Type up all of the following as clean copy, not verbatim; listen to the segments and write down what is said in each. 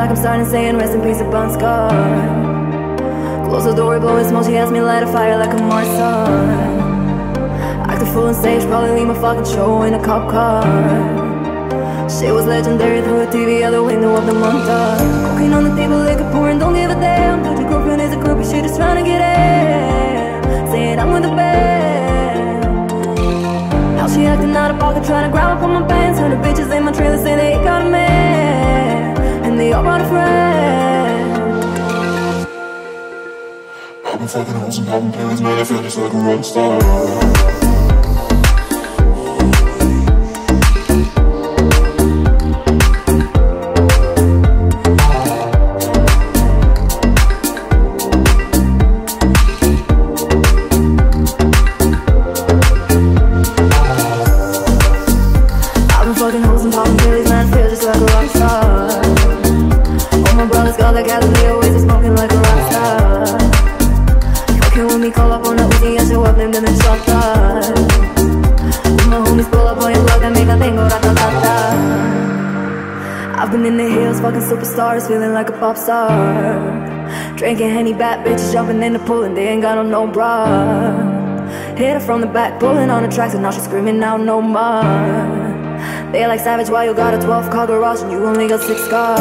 like I'm starting saying rest in peace, a bun scar. Close the door, blowing smoke, she asked me to light a fire like a Mars sun. Act a fool on stage, probably leave my fucking show in a cop car. Shit was legendary through the TV out the window of the montage. Cocaine on the table, liquor pouring, don't give a damn. Thought your girlfriend is a groupie, she just trying to get in. Saying I'm with the band. Now she acting out of pocket, trying to grab up on my pants. 100 bitches in my trailer say they ain't got a man, and they all brought a friend. I've been fucking hoes and popping pills, man, I feel just like a rock star. Superstars, feeling like a pop star. Drinking Henny, bad bitches jumping in the pool and they ain't got no bra. Hit her from the back, pulling on the tracks and now she's screaming out no more. They like savage while you got a 12-car garage and you only got 6 scars.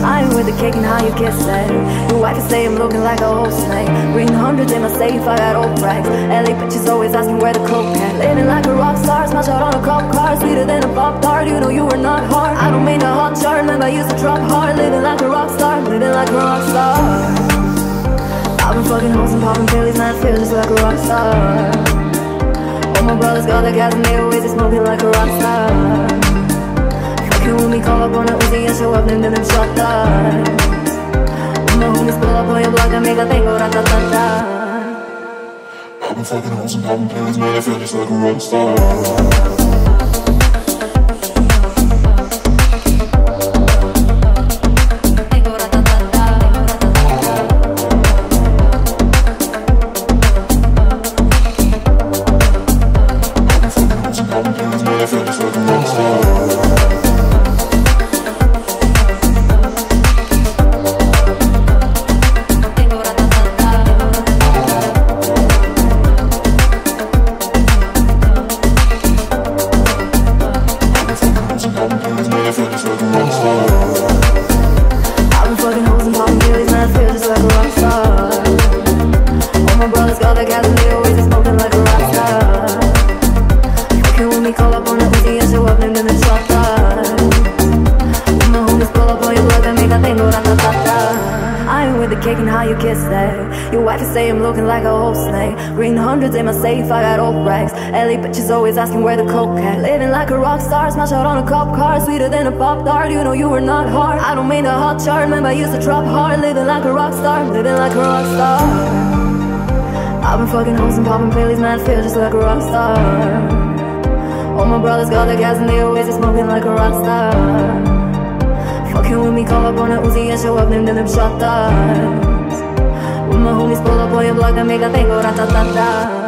I ain't with the cake and how you kiss it. Your wife is saying I'm looking like a whole snake. Reading hundreds in my safe, I got old racks. LA bitches always asking where the coke at. Living like a rock star, smash out on a cop car. Sweeter than a pop tart, you know you were not hard. I don't mean a hot chart, remember I used to drop hard. Living like a rock star, living like a rock star. I've been fucking hoes and popping pillies and I feel just like a rock star. All my brothers got the gas and they always smoking like a rock star. Fucking with me, call up on a Uzi and show up, then them shot that. All my homies pull up on your block and make a thing go rat-ta-ta-ta. I've been fucking hoes and popping pills, man, I feel just like a rock star. In my safe, I got old racks. LA bitches always asking where the coke at. Living like a rock star, smash out on a cop car. Sweeter than a pop tart, you know you were not hard. I don't mean a hot chart, remember I used to drop hard. Living like a rock star, living like a rock star. I've been fucking hoes and popping pillies, man, I feel just like a rock star. All my brothers got the gas and they always smoking like a rock star. Fucking with me, call up on a Uzi and show up, then them shot that. When my homies pull up on your block, they make a thing go rat-ta-ta-ta.